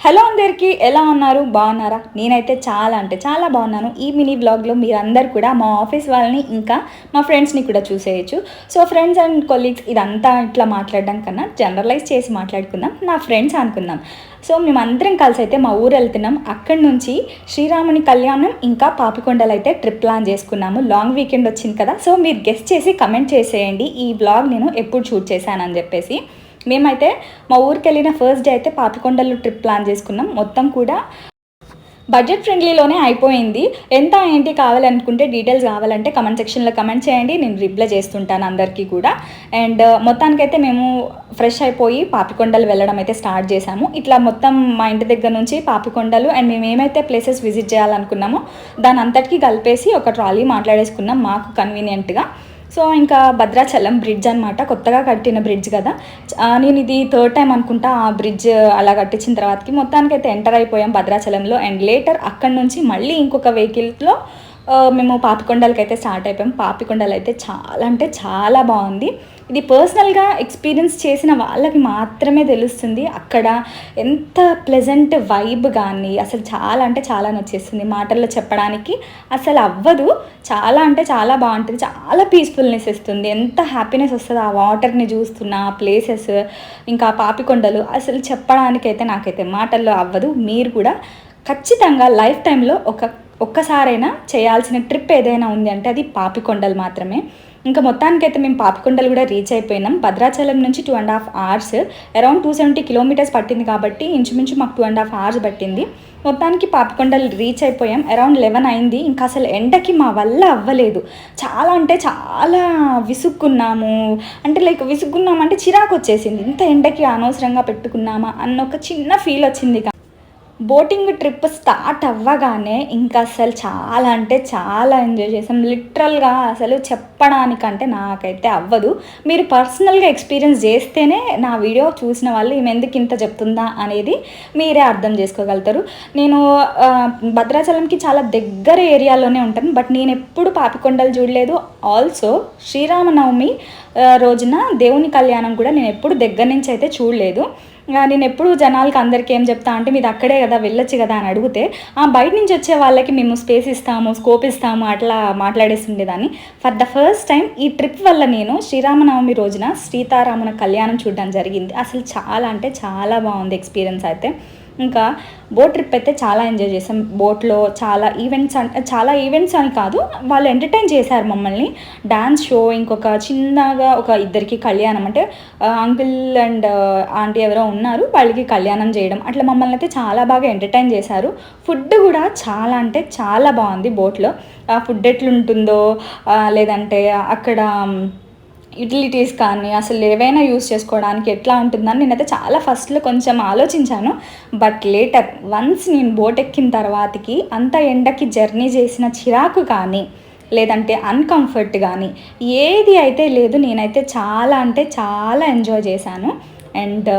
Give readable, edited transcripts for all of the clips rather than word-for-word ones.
Hello అందరికీ ఎలా ఉన్నారు? బాగున్నారా? నేనైతే చాలా అంటే చాలా బాగున్నాను. ఈ మినీ వ్లాగ్లో మీరందరూ కూడా మా ఆఫీస్ వాళ్ళని ఇంకా మా ఫ్రెండ్స్ని కూడా చూసేయచ్చు. సో ఫ్రెండ్స్ అండ్ కొలీగ్స్ ఇదంతా ఇట్లా మాట్లాడడం కన్నా జనరలైజ్ చేసి మాట్లాడుకుందాం. నా ఫ్రెండ్స్ అనుకుందాం. సో మేమందరం కలిసి అయితే మా ఊరు వెళ్తున్నాం. అక్కడి నుంచి శ్రీరాముని కళ్యాణం ఇంకా పాపికొండలు అయితే ట్రిప్ ప్లాన్ చేసుకున్నాము. లాంగ్ వీకెండ్ వచ్చింది కదా, సో మీరు గెస్ట్ చేసి కమెంట్ చేసేయండి ఈ వ్లాగ్ నేను ఎప్పుడు షూట్ చేశానని చెప్పేసి. మేమైతే మా ఊరికి వెళ్ళిన ఫస్ట్ డే అయితే పాపికొండలు ట్రిప్ ప్లాన్ చేసుకున్నాం. మొత్తం కూడా బడ్జెట్ ఫ్రెండ్లీలోనే అయిపోయింది. ఎంత ఏంటి కావాలనుకుంటే డీటెయిల్స్ కావాలంటే కమెంట్ సెక్షన్లో కమెంట్ చేయండి, నేను రిప్లై చేస్తుంటాను అందరికీ కూడా. అండ్ మొత్తానికైతే మేము ఫ్రెష్ అయిపోయి పాపికొండలు వెళ్ళడం అయితే స్టార్ట్ చేశాము. ఇట్లా మొత్తం మా ఇంటి దగ్గర నుంచి పాపికొండలు అండ్ మేము ఏమైతే ప్లేసెస్ విజిట్ చేయాలనుకున్నామో దాని అంతటికీ కలిపేసి ఒక ట్రాలీ మాట్లాడేసుకున్నాం మాకు కన్వీనియంట్గా. సో ఇంకా భద్రాచలం బ్రిడ్జ్ అనమాట, కొత్తగా కట్టిన బ్రిడ్జ్ కదా. నేను ఇది థర్డ్ టైం అనుకుంటా ఆ బ్రిడ్జ్ అలా కట్టించిన తర్వాతకి మొత్తానికి అయితే ఎంటర్ అయిపోయాం భద్రాచలంలో. అండ్ లేటర్ అక్కడి నుంచి మళ్ళీ ఇంకొక వెహికల్లో మేము పాపికొండలకి అయితే స్టార్ట్ అయిపోయాం. పాపికొండలు అయితే చాలా అంటే చాలా బాగుంది. ఇది పర్సనల్గా ఎక్స్పీరియన్స్ చేసిన వాళ్ళకి మాత్రమే తెలుస్తుంది అక్కడ ఎంత ప్లెజెంట్ వైబ్ కానీ అసలు చాలా అంటే చాలా నచ్చేస్తుంది. మాటల్లో చెప్పడానికి అసలు అవ్వదు. చాలా అంటే చాలా బాగుంటుంది, చాలా పీస్ఫుల్నెస్ ఇస్తుంది, ఎంత హ్యాపీనెస్ వస్తుంది ఆ వాటర్ని చూస్తున్న ఆ ప్లేసెస్ ఇంకా పాపికొండలు అసలు చెప్పడానికైతే నాకైతే మాటల్లో అవ్వదు. మీరు కూడా ఖచ్చితంగా లైఫ్ టైంలో ఒక్కసారైనా చేయాల్సిన ట్రిప్ ఏదైనా ఉంది అంటే అది పాపికొండలు మాత్రమే. ఇంకా మొత్తానికైతే మేము పాపికొండలు కూడా రీచ్ అయిపోయినాం. భద్రాచలం నుంచి 2.5 hours, అరౌండ్ 270 kilometers పట్టింది కాబట్టి ఇంచుమించు మాకు 2.5 hours పట్టింది. మొత్తానికి పాపికొండలు రీచ్ అయిపోయాం. అరౌండ్ 11 అయింది. ఇంకా అసలు ఎండకి మా వల్ల అవ్వలేదు. చాలా అంటే చాలా విసుక్కున్నాము. అంటే విసుక్కున్నామంటే చిరాకు వచ్చేసింది. ఇంత ఎండకి అనవసరంగా పెట్టుకున్నామా అన్న ఒక చిన్న ఫీల్ వచ్చింది. బోటింగ్ ట్రిప్ స్టార్ట్ అవ్వగానే ఇంకా అసలు చాలా అంటే చాలా ఎంజాయ్ చేసాం. లిటరల్గా అసలు చెప్పడానికంటే నాకైతే అవ్వదు. మీరు పర్సనల్గా ఎక్స్పీరియన్స్ చేస్తేనే నా వీడియో చూసిన వాళ్ళు ఈమె ఎందుకు ఇంత చెప్తుందా అనేది మీరే అర్థం చేసుకోగలుగుతారు. నేను భద్రాచలంకి చాలా దగ్గర ఏరియాలోనే ఉంటాను, బట్ నేను ఎప్పుడు పాపికొండలు చూడలేదు. ఆల్సో శ్రీరామనవమి రోజున దేవుని కళ్యాణం కూడా నేను ఎప్పుడు దగ్గర నుంచి అయితే చూడలేదు. నేను ఎప్పుడు జనాలకి అందరికీ ఏం చెప్తా అంటే మీది అక్కడే కదా వెళ్ళొచ్చు కదా అని అడిగితే బయట నుంచి వచ్చే వాళ్ళకి మేము స్పేస్ ఇస్తాము, స్కోప్ ఇస్తాము అట్లా మాట్లాడేస్తుండేదాన్ని. ఫర్ ద ఫస్ట్ టైం ఈ ట్రిప్ వల్ల నేను శ్రీరామనవమి రోజున సీతారాముల కళ్యాణం చూడడం జరిగింది. అసలు చాలా అంటే చాలా బాగుంది ఎక్స్పీరియన్స్ అయితే. ఇంకా బోట్ ట్రిప్ అయితే చాలా ఎంజాయ్ చేసాం. బోట్లో చాలా ఈవెంట్స్ అని కాదు, వాళ్ళు ఎంటర్టైన్ చేశారు మమ్మల్ని. డ్యాన్స్ షో, ఇంకొక చిన్నగా ఒక ఇద్దరికి కళ్యాణం అంటే అంకుల్ అండ్ ఆంటీ ఎవరో ఉన్నారు, వాళ్ళకి కళ్యాణం చేయడం అట్లా మమ్మల్ని అయితే చాలా బాగా ఎంటర్టైన్ చేశారు. ఫుడ్ కూడా చాలా అంటే చాలా బాగుంది బోట్లో. ఫుడ్ ఎట్లుంటుందో లేదంటే అక్కడ యుటిలిటీస్ కానీ అసలు ఏవైనా యూస్ చేసుకోవడానికి ఎట్లా ఉంటుందని నేనైతే చాలా ఫస్ట్లో కొంచెం ఆలోచించాను. బట్ లేటర్ వన్స్ నేను బోట్ ఎక్కిన తర్వాతకి అంత ఎండకి జర్నీ చేసిన చిరాకు కానీ లేదంటే అన్కంఫర్ట్ కానీ ఏది అయితే లేదు. నేనైతే చాలా అంటే చాలా ఎంజాయ్ చేశాను. అండ్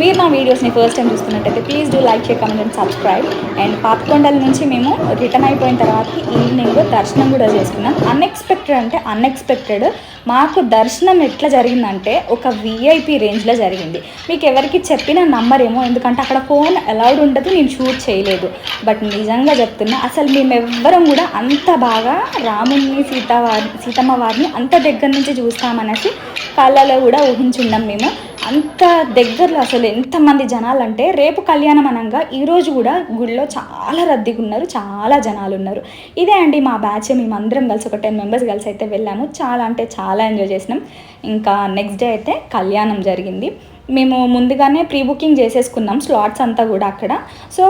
మీరు నా వీడియోస్ని ఫస్ట్ టైం చూస్తున్నట్టయితే please do like, share, comment and subscribe. And పాపికొండల నుంచి మేము రిటర్న్ అయిపోయిన తర్వాత ఈవినింగ్ దర్శనం కూడా చేసుకున్నాం. అన్ఎక్స్పెక్టెడ్ మాకు దర్శనం ఎట్లా జరిగిందంటే ఒక విఐపి రేంజ్లో జరిగింది. మీకు ఎవరికి చెప్పిన నమ్మరేమో, ఎందుకంటే అక్కడ ఫోన్ అలౌడ్ ఉండదు, నేను షూట్ చేయలేదు. బట్ నిజంగా చెప్తున్నా అసలు మేమెవ్వరం కూడా అంత బాగా రాముని సీతమ్మ వారిని అంత దగ్గర నుంచి చూస్తామనేసి కళ్ళలో కూడా ఊహించున్నాం మేము. అంత దగ్గరలో అసలు ఎంతమంది జనాలు అంటే రేపు కళ్యాణం అనగా ఈరోజు కూడా గుడిలో చాలా రద్దీగా ఉన్నారు, చాలా జనాలు ఉన్నారు. ఇదే అండి మా బ్యాచ్. మేమందరం కలిసి ఒక 10 members కలిసి అయితే వెళ్ళాము. చాలా అంటే చాలా ఎంజాయ్ చేసినాం. ఇంకా నెక్స్ట్ డే అయితే కళ్యాణం జరిగింది. మేము ముందుగానే ప్రీ బుకింగ్ చేసేసుకున్నాం స్లాట్స్ అంతా కూడా అక్కడ. సో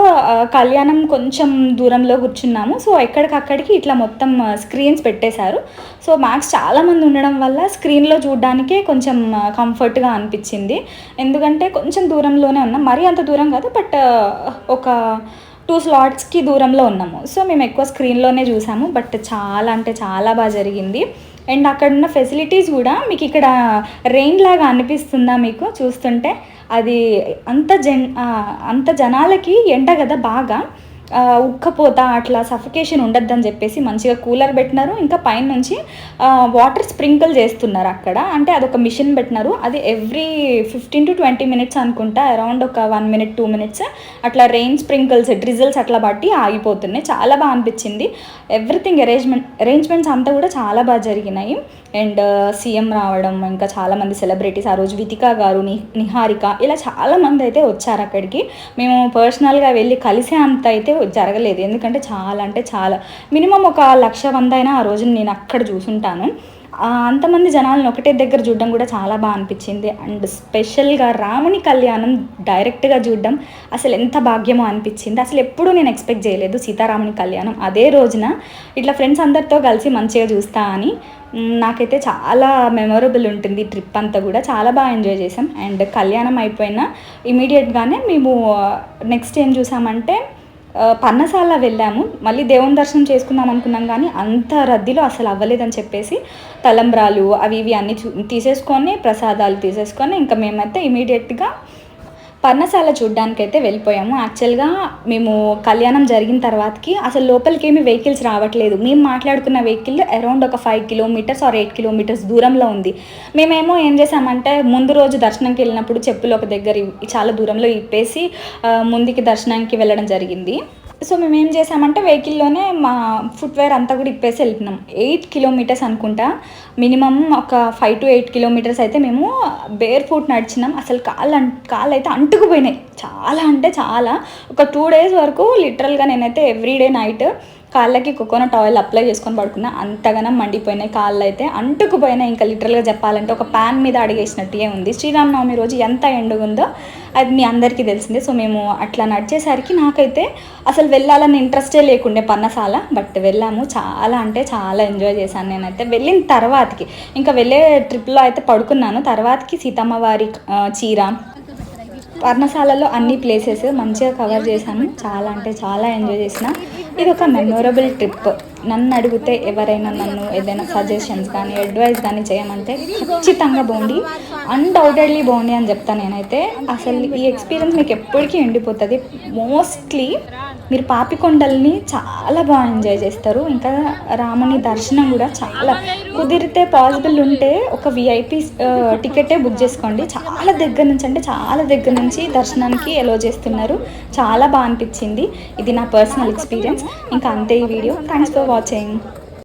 కళ్యాణం కొంచెం దూరంలో కూర్చున్నాము. సో ఎక్కడికక్కడికి ఇట్లా మొత్తం స్క్రీన్స్ పెట్టేశారు. సో మ్యాక్స్ చాలామంది ఉండడం వల్ల స్క్రీన్లో చూడడానికే కొంచెం కంఫర్ట్గా అనిపించింది. ఎందుకంటే కొంచెం దూరంలోనే ఉన్నాం, మరీ అంత దూరం కాదు, బట్ ఒక 2 slotsకి దూరంలో ఉన్నాము. సో మేము ఎక్కువ స్క్రీన్లోనే చూసాము. బట్ చాలా అంటే చాలా బాగా జరిగింది. అండ్ అక్కడ ఉన్న ఫెసిలిటీస్ కూడా మీకు ఇక్కడ రెయిన్ లాగా అనిపిస్తుందా మీకు చూస్తుంటే? అది అంత జనాలకి ఎండ కదా బాగా, ఉక్కపోతా అట్లా సఫికేషన్ ఉండద్దని చెప్పేసి మంచిగా కూలర్ పెట్టినారు. ఇంకా పైన నుంచి వాటర్ స్ప్రింకిల్ చేస్తున్నారు అక్కడ. అంటే అదొక మిషన్ పెట్టినారు. అది ఎవ్రీ 15 to 20 minutes అనుకుంటా, అరౌండ్ ఒక 1 minute 2 minutes అట్లా రెయిన్ స్ప్రింకిల్స్ డ్రిజిల్స్ అట్లా బట్టి ఆగిపోతున్నాయి. చాలా బాగా అనిపించింది. ఎవ్రీథింగ్ అరేంజ్మెంట్స్ అంతా కూడా చాలా బాగా జరిగినాయి. అండ్ సీఎం రావడం, ఇంకా చాలామంది సెలబ్రిటీస్, ఆ రోజు వితికా గారు, నిహారిక, ఇలా చాలామంది అయితే వచ్చారు అక్కడికి. మేము పర్సనల్గా వెళ్ళి కలిసే అంత అయితే జరగలేదు, ఎందుకంటే చాలా అంటే చాలా మినిమం ఒక 1,00,000 అయినా ఆ రోజు నేను అక్కడ చూసుంటాను. అంతమంది జనాలను ఒకటే దగ్గర చూడడం కూడా చాలా బాగా అనిపించింది. అండ్ స్పెషల్గా రాముని కళ్యాణం డైరెక్ట్గా చూడడం అసలు ఎంత భాగ్యమో అనిపించింది. అసలు ఎప్పుడూ నేను ఎక్స్పెక్ట్ చేయలేదు సీతారాముని కళ్యాణం అదే రోజున ఇట్లా ఫ్రెండ్స్ అందరితో కలిసి మంచిగా చూస్తా అని. నాకైతే చాలా మెమొరబుల్ ఉంటుంది ట్రిప్ అంతా కూడా. చాలా బాగా ఎంజాయ్ చేసాం. అండ్ కళ్యాణం అయిపోయిన ఇమీడియట్గానే మేము నెక్స్ట్ ఏం చూసామంటే పర్ణశాల వెళ్ళాము. మళ్ళీ దేవుని దర్శనం చేసుకుందాం అనుకున్నాం, కానీ అంత రద్దీలో అసలు అవ్వలేదని చెప్పేసి తలంబ్రాలు అవి ఇవి అన్నీ తీసేసుకొని, ప్రసాదాలు తీసేసుకొని ఇంకా మేమైతే ఇమీడియట్గా పర్ణశాల చూడ్డానికైతే వెళ్ళిపోయాము. యాక్చువల్గా మేము కళ్యాణం జరిగిన తర్వాతకి అసలు లోపలికి ఏమి వెహికల్స్ రావట్లేదు. మేము మాట్లాడుకున్న వెహికల్ అరౌండ్ ఒక 5 kilometers or 8 kilometers దూరంలో ఉంది. మేమేమో ఏం చేసామంటే ముందు రోజు దర్శనంకి వెళ్ళినప్పుడు చెప్పులు ఒక దగ్గర చాలా దూరంలో ఇప్పేసి ముందుకి దర్శనానికి వెళ్ళడం జరిగింది. సో మేము ఏం చేసామంటే వెహికల్లోనే మా ఫుట్వేర్ అంతా కూడా ఇప్పేసి వెళ్ళినాం. 8 kilometers అనుకుంటా, మినిమం ఒక 5 to 8 kilometers అయితే మేము బేర్ ఫుట్ నడిచినాం. అసలు కాళ్ళు అయితే అంటుకుపోయినాయి, చాలా అంటే చాలా. ఒక 2 days వరకు లిటరల్గా నేనైతే ఎవ్రీడే నైట్ కాళ్ళకి కోకోనట్ ఆయిల్ అప్లై చేసుకొని పడుకున్నా. అంతగానం మండిపోయినాయి కాళ్ళు, అయితే అంటుకుపోయినాయి. ఇంకా లిటరల్గా చెప్పాలంటే ఒక ప్యాన్ మీద అడిగేసినట్టే ఉంది. శ్రీరామనవమి రోజు ఎంత ఎండగా ఉందో అది మీ అందరికీ తెలిసిందే. సో మేము అట్లా నడిచేసరికి నాకైతే అసలు వెళ్ళాలని ఇంట్రెస్టే లేకుండే పర్ణశాల, బట్ వెళ్ళాము. చాలా అంటే చాలా ఎంజాయ్ చేశాను నేనైతే. వెళ్ళిన తర్వాతకి ఇంకా వెళ్ళే ట్రిప్లో అయితే పడుకున్నాను. తర్వాతకి సీతమ్మ వారి చీర, పర్ణశాలలో అన్ని ప్లేసెస్ మంచిగా కవర్ చేశాను. చాలా అంటే చాలా ఎంజాయ్ చేసిన. ఇది ఒక మెమొరబుల్ ట్రిప్. నన్ను అడిగితే ఎవరైనా నన్ను ఏదైనా సజెషన్స్ కానీ అడ్వైస్ కానీ చేయమంటే ఖచ్చితంగా బాగుండి, అన్డౌటెడ్లీ బాగుండి అని చెప్తాను నేనైతే. అసలు ఈ ఎక్స్పీరియన్స్ మీకు ఎప్పటికీ ఎండిపోతుంది. మోస్ట్లీ మీరు పాపికొండల్ని చాలా బాగా ఎంజాయ్ చేస్తారు. ఇంకా రాముని దర్శనం కూడా చాలా కుదిరితే పాసిబుల్ ఉంటే ఒక విఐపి టికెటే బుక్ చేసుకోండి. చాలా దగ్గర నుంచి, అంటే చాలా దగ్గర నుంచి దర్శనానికి ఎలో చేస్తున్నారు. చాలా బాగా అనిపించింది. ఇది నా పర్సనల్ ఎక్స్పీరియన్స్. ఇంకా అంతే ఈ వీడియో. Thanks for watching.